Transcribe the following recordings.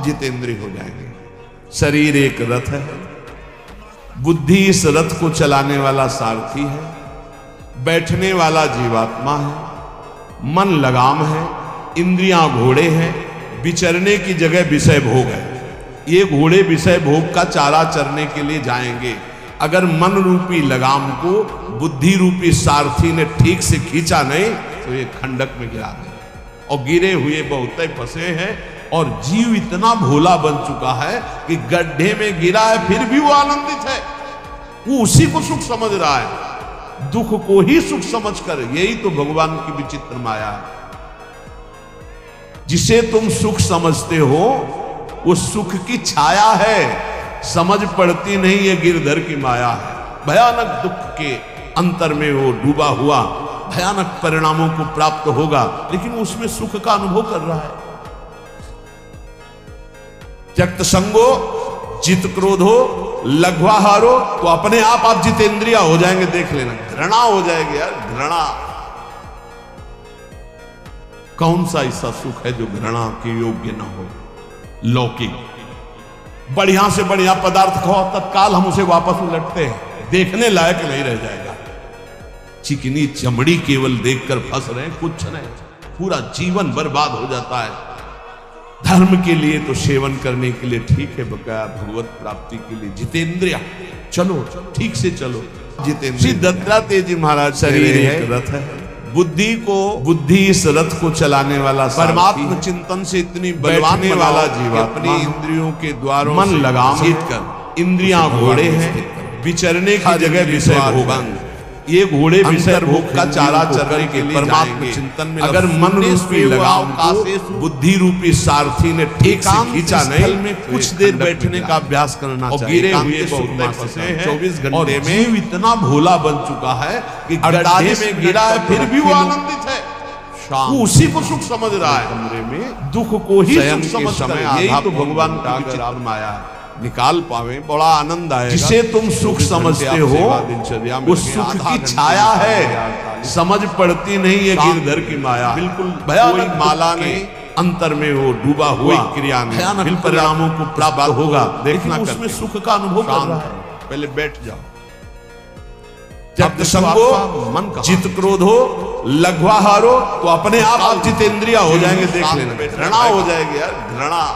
जितेंद्रिय हो जाएंगे। शरीर एक रथ है, बुद्धि इस रथ को चलाने वाला सारथी है, बैठने वाला जीवात्मा है, मन लगाम है, इंद्रियां घोड़े हैं, विचरने की जगह विषय भोग है। ये घोड़े विषय भोग का चारा चरने के लिए जाएंगे। अगर मन रूपी लगाम को बुद्धि रूपी सारथी ने ठीक से खींचा नहीं तो ये खंडक में गिरा दे। और गिरे हुए बहुत फंसे हैं और जीव इतना भोला बन चुका है कि गड्ढे में गिरा है फिर भी वो आनंदित है। वो उसी को सुख समझ रहा है, दुख को ही सुख समझकर। यही तो भगवान की विचित्र माया है। जिसे तुम सुख समझते हो वो सुख की छाया है, समझ पड़ती नहीं ये गिरधर की माया है। भयानक दुख के अंतर में वो डूबा हुआ भयानक परिणामों को प्राप्त होगा, लेकिन उसमें सुख का अनुभव कर रहा है। त्यक्त संगो जित क्रोधो लघ्वाहारो, तो अपने आप जितेंद्रिय हो जाएंगे। देख लेना, घृणा हो जाएगी यार, घृणा। कौन सा ऐसा सुख है जो घृणा के योग्य ना हो? लौकिक बढ़िया से बढ़िया पदार्थ खाओ, तत्काल हम उसे वापस उलटते हैं, देखने लायक नहीं रह जाएगा। चिकनी चमड़ी केवल देखकर फंस रहे हैं, कुछ नहीं, पूरा जीवन बर्बाद हो जाता है। धर्म के लिए तो सेवन करने के लिए ठीक है, बकाया भगवत प्राप्ति के लिए जितेंद्रिय चलो, ठीक से चलो। जितेंद्रिय दत्तात्रेय जी महाराज शरीर एक रथ है, बुद्धि इस रथ को चलाने वाला परमात्मा चिंतन से इतनी बलवाने वाला जीव अपनी इंद्रियों के द्वारों मन लगाम कर, इंद्रियां घोड़े हैं, विचरने की जगह विषय भोगंग। ये घोड़े विषय भोग का चारा चरने के लिए परमात्मा चिंतन में अगर मन रूपी लगाम को बुद्धि रूपी सारथी ने ठीक से खींचा नहीं में कुछ देर बैठने का अभ्यास करना चाहिए। गिरे हुए बहुत फंसे हैं 24 घंटे में, इतना भोला बन चुका है कि गड्ढे में गिरा है फिर भी वो आनंदित है। वो उसी को सुख समझ रहा है, कमरे में दुख को ही सुख समझ रहा है। यही तो भगवान का विचित्र माया है, निकाल पावे बड़ा आनंद आएगा। जिसे तुम सुख समझते हो वो सुख की छाया है, समझ पड़ती नहीं ये गिरधर की माया। बिल्कुल भयानक माला ने अंतर में वो डूबा हुआ क्रिया में भयानक परिणामों को प्राप्त होगा। देखना उसमें सुख का अनुभव कर रहा है। पहले बैठ जाओ। त्यक्त संगो मन जित क्रोधो लघ्वाहारो, तो अपने आप जितेंद्रिय हो जाएंगे। देख लेना, घृणा हो जाएगी यार, घृणा।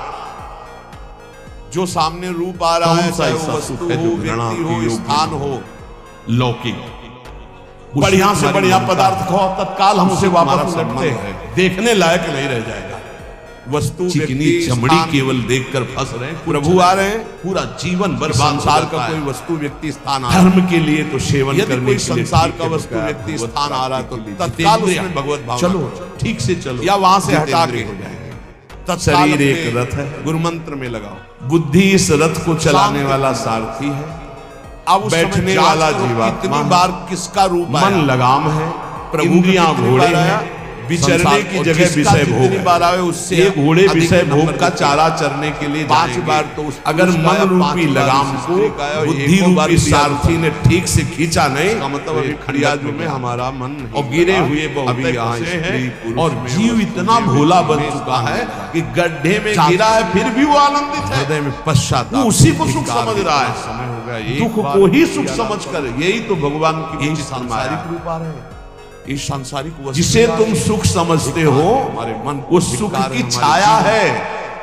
जो सामने रूप आ रहा है, चाहे वो वस्तु हो, व्यक्ति हो, स्थान हो, लौकिक बढ़िया से बढ़िया पदार्थ खाओ, तत्काल हम उसे वापस उलटते हैं, देखने लायक नहीं रह जाएगा। वस्तु चिकनी चमड़ी केवल देखकर फंस रहे हैं, प्रभु आ रहे हैं, पूरा जीवन बर्बाद। संसार का कोई वस्तु व्यक्ति स्थान आ रहा है, धर्म के लिए तो सेवन करने के लिए संसार का वस्तु व्यक्ति स्थान आ रहा है तो तत्काल उसमें भगवत भाव, चलो ठीक से चलो, या वहां से हटा के हो जाएंगे। शरीर एक रथ है, गुरु मंत्र में लगाओ। बुद्धि इस रथ को चलाने वाला सारथी है, अब बैठने वाला जीवात्मा। कितनी बार किसका रूप मन लगाम है, इंद्रियां घोड़े हैं, विचरने की जगह विषय भोग बार आए उससे ये घोड़े विषय भोग का चारा चरने के लिए 5 बार तो अगर मन रूपी लगाम को बुद्धि रूपी सारथी ने ठीक से खींचा नहीं, मतलब अभी खड़ियाजू में हमारा मन और गिरे हुए बहुत हैं और जीव इतना भोला बन चुका है कि गड्ढे में गिरा है फिर भी वो आनंदित है, हृदय में पश्चाताप, उसी को सुख समझ रहा है। समय हो गया, दुख को ही सुख समझकर। यही तो भगवान की सांसारिक रूप आ रहे हैं, इस सांसारिक जिसे तुम सुख समझते हो हमारे मन वो सुख की छाया है,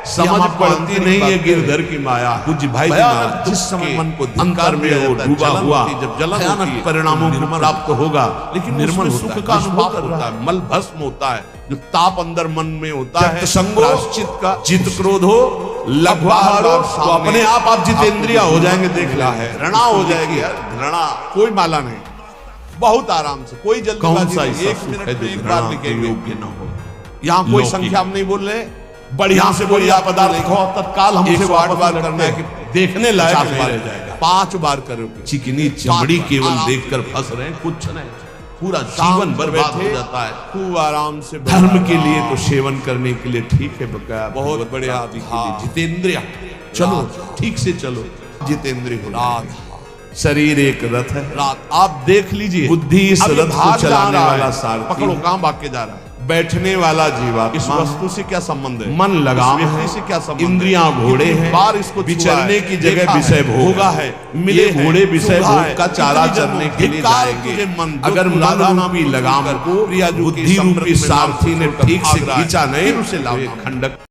समझ पड़ती नहीं ये गिरधर की माया। कुछ भाई जिस समय मन को अंतर में वो डूबा हुआ जब भयानक परिणामों को प्राप्त होगा, लेकिन निर्मल सुख का अनुभव कर रहा है, मल भस्म होता है, जो ताप अंदर मन में होता है, संगो का जित क्रोधो लघ्वाहारो, तो अपने आप जितेंद्रिय हो जाएंगे। देख ला है, घृणा हो जाएगी यार, घृणा। कोई माला नहीं, बहुत आराम से, कोई जल्दबाजी नहीं, 1 मिनट में एक बार लिखे योग्य न हो। यहाँ कोई संख्या हम नहीं बोल रहे, बढ़िया से बढ़िया पदार्थ खाओ, तत्काल हम उसे 8 बार करना है कि देखने लायक नहीं रह जाएगा। 5 बार करोगे, चिकनी चमड़ी केवल देखकर फंस रहे हैं, कुछ नहीं, पूरा जीवन बर्बाद हो जाता है। खूब आराम से धर्म के लिए तो सेवन करने के लिए ठीक है, बकाया बहुत बड़े आदि जितेंद्रिय चलो, ठीक से चलो, जितेंद्रिय हो। शरीर एक रथ है, रात आप देख लीजिए। बुद्धि इस रथ को चलाने वाला सारथी, पकड़ो, कहां भाग के जा रहा है? बैठने वाला जीवात्मा इस वस्तु से क्या संबंध है? मन लगाम है, से क्या संबंध? इंद्रियां घोड़े हैं, बार इसको विचरने की जगह विषय भोग है, मिले घोड़े विषय भोग का चारा चरने के लिए जाएंगे। अगर मन रूपी लगाम को बुद्धि रूपी सारथी ने ठीक से खींचा नहीं, उसे खंडक